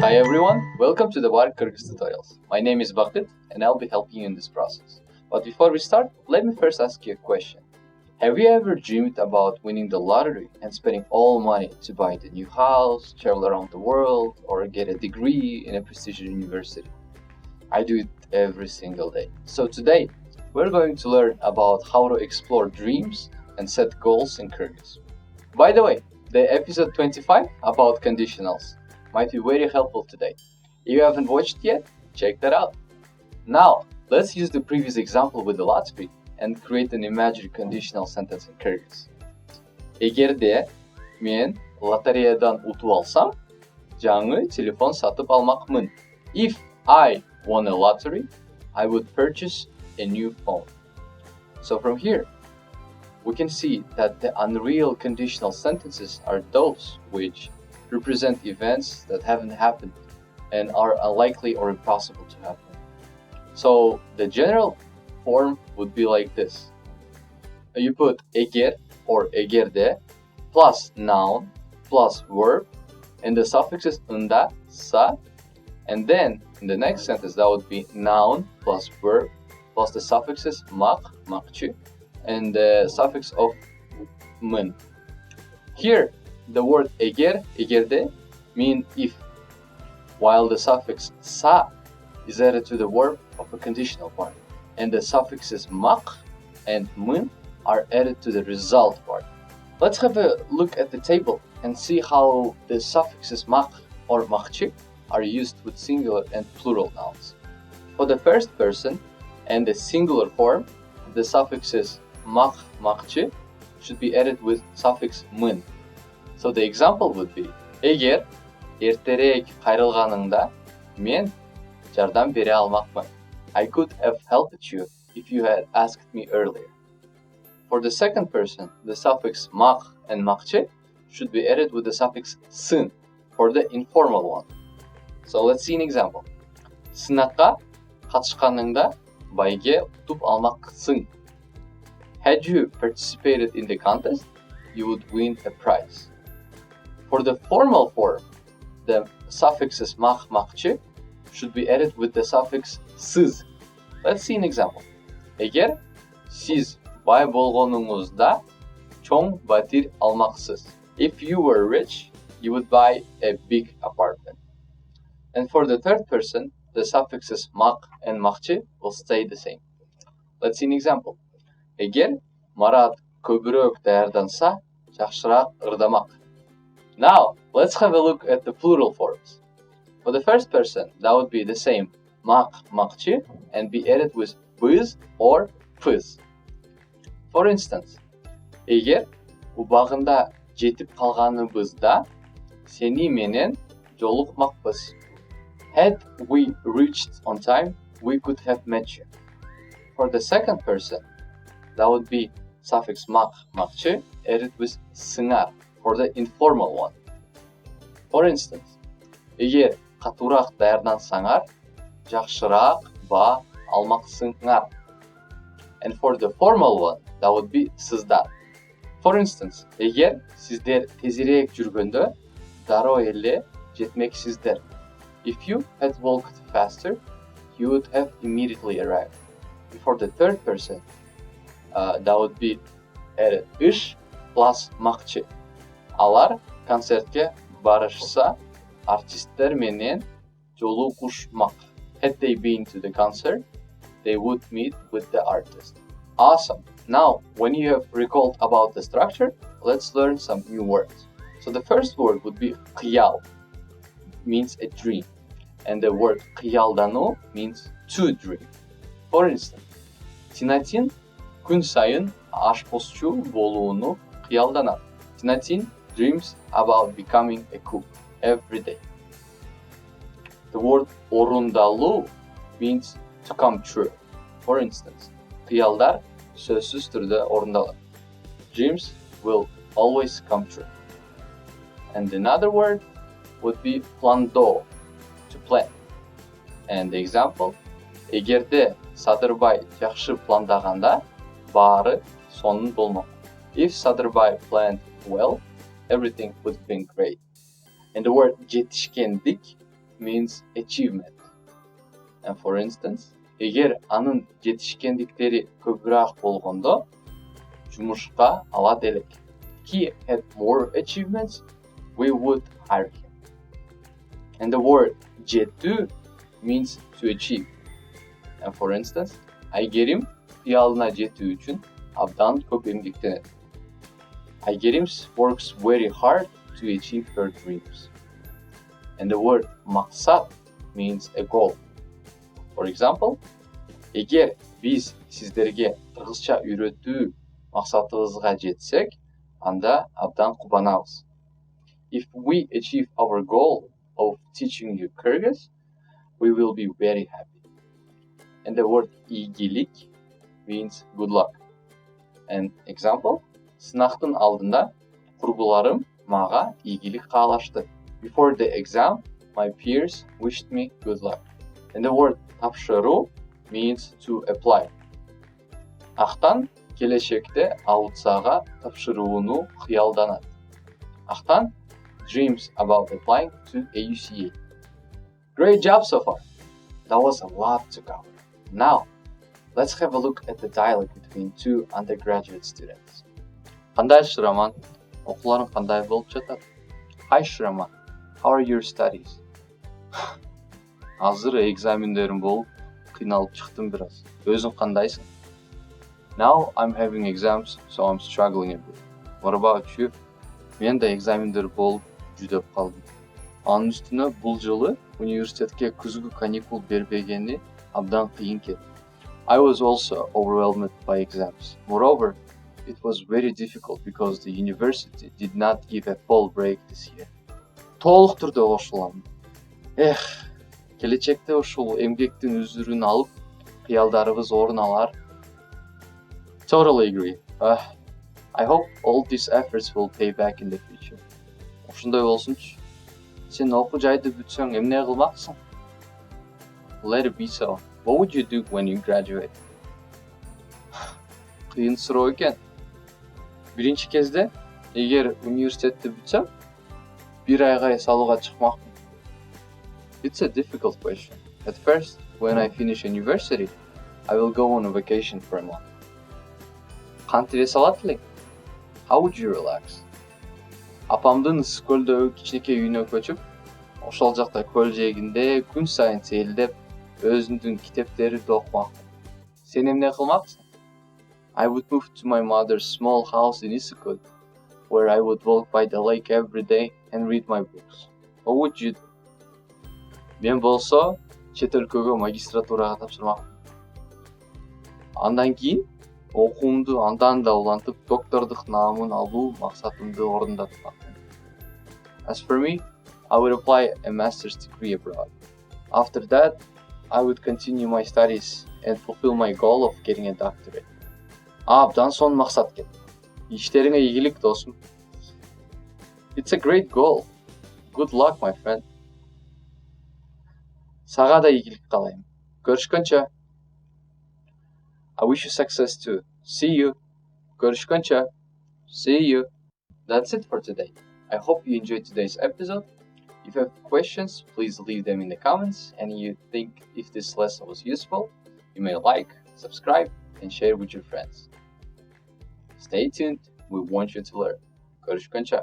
Hi everyone, welcome to the WARC Kyrgyz tutorials. My name is Bakyt and I'll be helping you in this process. But before we start, let me first ask you a question. Have you ever dreamed about winning the lottery and spending all money to buy the new house, travel around the world, or get a degree in a prestigious university? I do it every single day. So today, we're going to learn about how to explore dreams and set goals in Kyrgyz. By the way, the episode 25 about conditionals might be very helpful today. If you haven't watched yet, check that out. Now, let's use the previous example with the lottery and create an imaginary conditional sentence in Kyrgyz. Эгерде мен лотереядан ұтып алсам, жаңы телефон сатып алмақмын. If I won a lottery, I would purchase a new phone. So from here, we can see that the unreal conditional sentences are those which represent events that haven't happened and are unlikely or impossible to happen. So the general form would be like this. You put eger or egerde plus noun plus verb and the suffixes unda, sa, and then in the next sentence that would be noun plus verb plus the suffixes mak, makçı, and the suffix of mın. Here, the word eger, egerde, mean if, while the suffix sa is added to the verb of a conditional part, and the suffixes mak and mın are added to the result part. Let's have a look at the table and see how the suffixes mak or makçı are used with singular and plural nouns. For the first person and the singular form, the suffixes mak, makçı should be added with suffix mın. So the example would be, егер ертерек қайрылғаныңда, мен жардам бере алмақпын. I could have helped you if you had asked me earlier. For the second person, the suffix mak and makçı should be added with the suffix sın for the informal one. So let's see an example. Сынаққа қатысқаныңда байге ұтып алмақсың. Had you participated in the contest, you would win a prize. For the formal form, the suffixes mak, makçı should be added with the suffix sız. Let's see an example. Егер siz бай болғаныңызда чоң батир алмақсыз. If you were rich, you would buy a big apartment. And for the third person, the suffixes mak and makçı will stay the same. Let's see an example. Егер Марат көбірек даярданса, жақсырақ ырдамақ. Now, let's have a look at the plural forms. For the first person, that would be the same mak, makçı, and be added with biz or pız. For instance, егер убағында жетіп қалғаныбызда сені менен жолықмақпыз. Had we reached on time, we could have met you. For the second person, that would be suffix mak, makçı, added with сыңар for the informal one. For instance, егер қатурақ даярдансаңар, жақсырақ ба алмақсыңар. And for the formal one, that would be сыздар. For instance, егер сіздер тезірек жүргенде, дару еле жетмексіздер. If you had walked faster, you would have immediately arrived. And for the third person, that would be added ish plus makçı. Алар концертке барышса, артисттер менен жолугушмак. Had they been to the concert, they would meet with the artist. Awesome! Now, when you have recalled about the structure, let's learn some new words. So the first word would be khiyal, means a dream. And the word khiyaldaну means to dream. For instance, Tinatin күн сайын ашпозчу болууну khiyalданат. Tinatin dreams about becoming a cook every day. The word орындалу means to come true. For instance, khiyalдар сөзсүз түрдө орындалат. Dreams will always come true. And another word would be пландоо, to plan. And the example, эгерде Садырбай жакшы пландаганда, баары сонун болмок. If Sadırбай planned well, everything would have been great. And the word жетишкендик means achievement. And for instance, эгер анын жетишкендиктери көбүрөөк болгондо жумушка алат элек. If he had more achievements, we would hire him. And the word жетүү means to achieve. And for instance, Айгерим кыялына жетүү үчүн абдан көп эмгектенет. Айгерим works very hard to achieve her dreams. And the word максат means a goal. For example, эгер биз сиздерге кыргызча үйрөтүү максатыбызга жетсек, анда абдан кубанабыз. If we achieve our goal of teaching you Kyrgyz, we will be very happy. And the word ийгилик means good luck. An example, сынактын алдында курбуларым мага ийгилик каалашты. Before the exam, my peers wished me good luck. And the word тапшыруу means to apply. Ахтан келечекте аутсага тапшырууну кыялданат. Ахтан dreams about applying to AUCA. Great job so far. That was a lot to cover. Now, let's have a look at the dialogue between two undergraduate students. Кандай Шраман? Окууларың кандай болуп жатат? Hi Shraman, how are your studies? Азыр экзамендерим болуп, кыйналып чыктым бир аз. Өзүң кандайсың? Now I'm having exams, so I'm struggling a bit. What about you? Мен да экзамендер болуп жүдөп калдым. Анын үстүнө бул жылы университетке күзгү каникул бербегени абдан кыйын келди. I was also overwhelmed by exams. Moreover, it was very difficult because the university did not give a full break this year. Толук түрдө кошулам. Келечекте ушул эмгектин үзүрүн алып, кыялдарыбыз орун алар. Totally agree. I hope all these efforts will pay back in the future. Ошондой болсунчу. Сен окуу жайды бүтсөң эмне кылмаксың? Let it be so. What would you do when you graduate? Кыйын суроо экен. Биринчи кезде, эгер университетти бүтсөм, бир айга салууга чыкмакмын. It's a difficult question. At first, when I finish university, I will go on a vacation for a month. Кантип эс алат элең? How would you relax? Апамдын ысык көлдөгү кичинекей үйүнө көчүп, ошол жакта көл жээгинде күн сайын сейилдеп, өзүмдүн китептеримди окумакмын. Сен эмне кылмаксың? I would move to my mother's small house in Yrysov, where I would walk by the lake every day and read my books. What would you do? Мен болсо, чет өлкөгө магистратурага тапшырмакмын. Андан кийин окуумду андан да улантып, доктордук наамын алуу максатымды орундатмакмын. As for me, I would apply a master's degree abroad. After that, I would continue my studies and fulfill my goal of getting a doctorate. Абдан сонун максат экен. Иштериңе ийгилик, досум. It's a great goal. Good luck, my friend. Сага да ийгилик каалайм. Көрүшкөнчө. I wish you success too. See you. Görüşkönçe. See you. That's it for today. I hope you enjoyed today's episode. If you have questions, please leave them in the comments. And you think if this lesson was useful, you may like, subscribe, and share with your friends. Stay tuned. We want you to learn. Görüşkönçe.